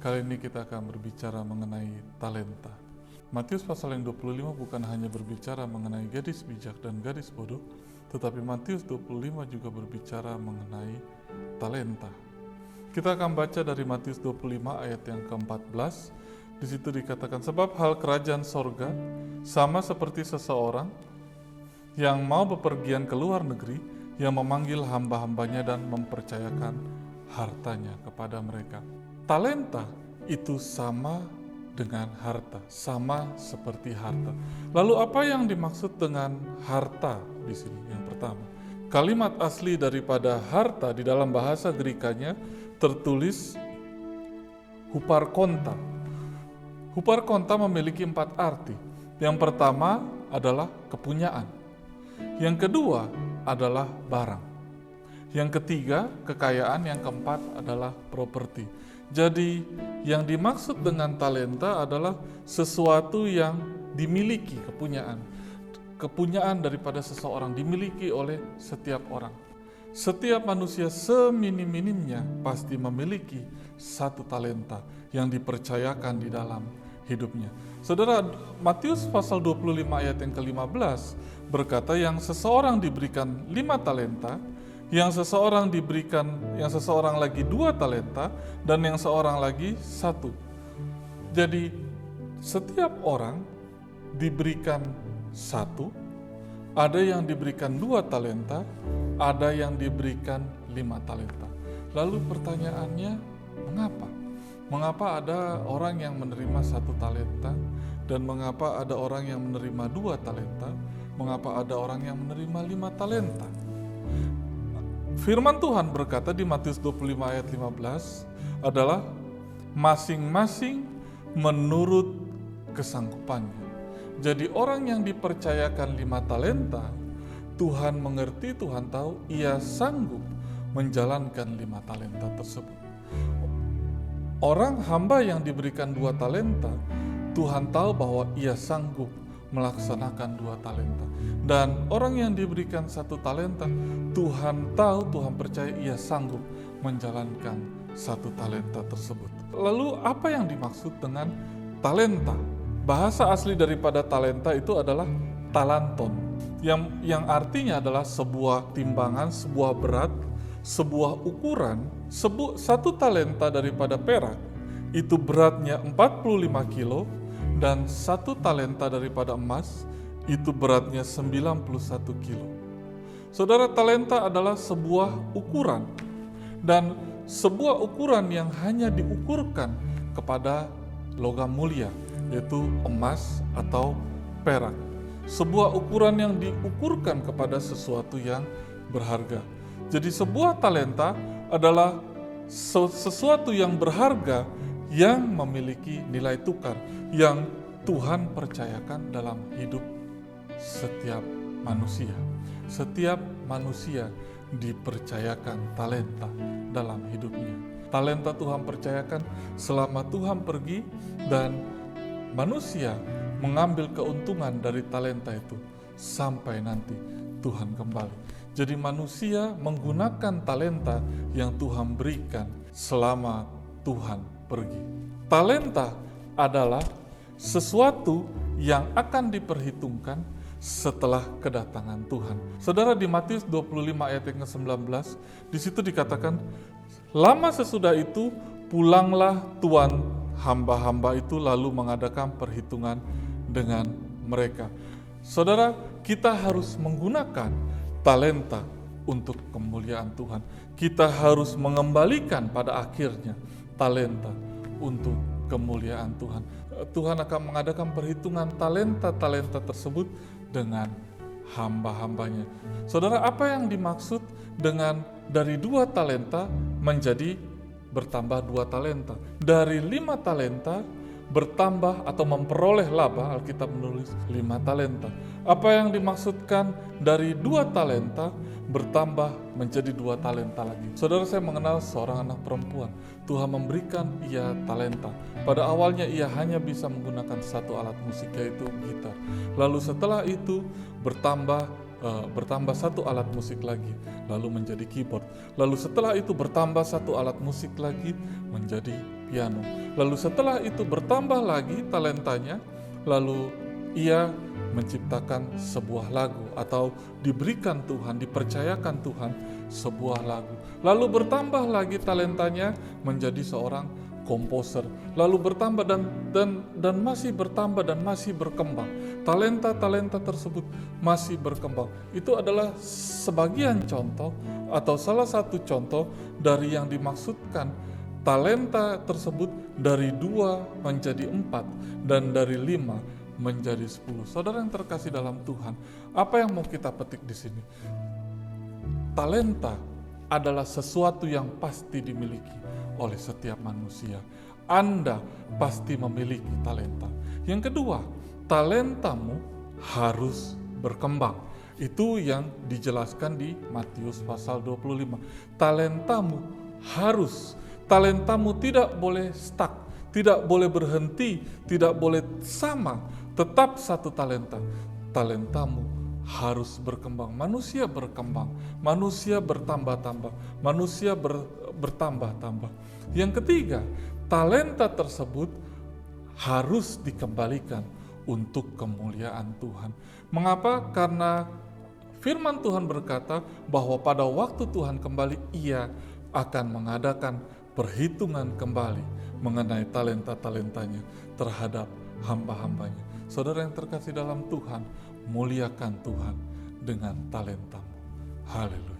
Kali ini kita akan berbicara mengenai talenta. Matius pasal yang 25 bukan hanya berbicara mengenai gadis bijak dan gadis bodoh, tetapi Matius 25 juga berbicara mengenai talenta. Kita akan baca dari Matius 25 ayat yang ke-14. Di situ dikatakan, sebab hal kerajaan sorga sama seperti seseorang yang mau bepergian ke luar negeri, yang memanggil hamba-hambanya dan mempercayakan hartanya kepada mereka. Talenta itu sama dengan harta, sama seperti harta. Lalu apa yang dimaksud dengan harta di sini? Yang pertama, kalimat asli daripada harta di dalam bahasa Grekanya tertulis huparkonta. Huparkonta memiliki 4 arti. Yang pertama adalah kepunyaan. Yang kedua adalah barang. Yang ketiga, kekayaan. Yang keempat adalah properti. Jadi, yang dimaksud dengan talenta adalah sesuatu yang dimiliki, kepunyaan. Kepunyaan daripada seseorang dimiliki oleh setiap orang. Setiap manusia seminim-minimnya pasti memiliki satu talenta yang dipercayakan di dalam hidupnya. Saudara, Matius pasal 25 ayat yang ke-15 berkata, yang seseorang diberikan 5 talenta, yang seseorang lagi 2 talenta, dan yang seorang lagi 1. Jadi setiap orang diberikan 1, ada yang diberikan 2 talenta, ada yang diberikan 5 talenta. Lalu pertanyaannya, mengapa? Mengapa ada orang yang menerima 1 talenta, dan mengapa ada orang yang menerima 2 talenta? Mengapa ada orang yang menerima 5 talenta? Firman Tuhan berkata di Matius 25 ayat 15 adalah masing-masing menurut kesanggupannya. Jadi orang yang dipercayakan 5 talenta, Tuhan mengerti, Tuhan tahu ia sanggup menjalankan 5 talenta tersebut. Orang hamba yang diberikan 2 talenta, Tuhan tahu bahwa ia sanggup melaksanakan 2 talenta. Dan orang yang diberikan 1 talenta, Tuhan tahu, Tuhan percaya ia sanggup menjalankan 1 talenta tersebut. Lalu apa yang dimaksud dengan talenta? Bahasa asli daripada talenta itu adalah talanton, yang artinya adalah sebuah timbangan, sebuah berat, sebuah ukuran. 1 talenta daripada perak itu beratnya 45 kilo, dan 1 talenta daripada emas itu beratnya 91 kilo. Saudara, talenta adalah sebuah ukuran, dan sebuah ukuran yang hanya diukurkan kepada logam mulia, yaitu emas atau perak. Sebuah ukuran yang diukurkan kepada sesuatu yang berharga. Jadi sebuah talenta adalah sesuatu yang berharga yang memiliki nilai tukar, yang Tuhan percayakan dalam hidup setiap manusia. Setiap manusia dipercayakan talenta dalam hidupnya. Talenta Tuhan percayakan selama Tuhan pergi, dan manusia mengambil keuntungan dari talenta itu sampai nanti Tuhan kembali. Jadi manusia menggunakan talenta yang Tuhan berikan selama Tuhan pergi. Talenta adalah sesuatu yang akan diperhitungkan setelah kedatangan Tuhan. Saudara, di Matius 25 ayat yang ke-19, di situ dikatakan, lama sesudah itu pulanglah tuan hamba-hamba itu lalu mengadakan perhitungan dengan mereka. Saudara, kita harus menggunakan talenta untuk kemuliaan Tuhan. Kita harus mengembalikan pada akhirnya talenta untuk kemuliaan Tuhan. Tuhan akan mengadakan perhitungan talenta-talenta tersebut dengan hamba-hambanya. Saudara, apa yang dimaksud dengan dari 2 talenta menjadi bertambah 2 talenta? Dari 5 talenta bertambah atau memperoleh laba, Alkitab menulis 5 talenta. Apa yang dimaksudkan dari 2 talenta bertambah menjadi 2 talenta lagi? Saudara, saya mengenal seorang anak perempuan. Tuhan memberikan ia talenta. Pada awalnya ia hanya bisa menggunakan 1 alat musik, yaitu gitar. Lalu setelah itu bertambah bertambah satu alat musik lagi, lalu menjadi keyboard. Lalu setelah itu bertambah satu alat musik lagi, menjadi piano. Lalu setelah itu bertambah lagi talentanya, lalu ia menciptakan sebuah lagu atau diberikan Tuhan, dipercayakan Tuhan sebuah lagu. Lalu bertambah lagi talentanya menjadi seorang komposer. Lalu bertambah dan masih bertambah dan masih berkembang. Talenta-talenta tersebut masih berkembang. Itu adalah sebagian contoh atau salah satu contoh dari yang dimaksudkan talenta tersebut dari 2 menjadi 4 dan dari 5 menjadi 10. Saudara yang terkasih dalam Tuhan, apa yang mau kita petik di sini? Talenta adalah sesuatu yang pasti dimiliki oleh setiap manusia. Anda pasti memiliki talenta. Yang kedua, talentamu harus berkembang. Itu yang dijelaskan di Matius pasal 25. Talentamu tidak boleh stuck, tidak boleh berhenti, tidak boleh sama, tetap satu talenta. Talentamu harus berkembang. Manusia berkembang, manusia bertambah-tambah, manusia bertambah-tambah. Yang ketiga, talenta tersebut harus dikembalikan untuk kemuliaan Tuhan. Mengapa? Karena firman Tuhan berkata bahwa pada waktu Tuhan kembali, Ia akan mengadakan perhitungan kembali mengenai talenta-talentanya terhadap hamba-hambanya. Saudara yang terkasih dalam Tuhan, muliakan Tuhan dengan talentamu. Haleluya.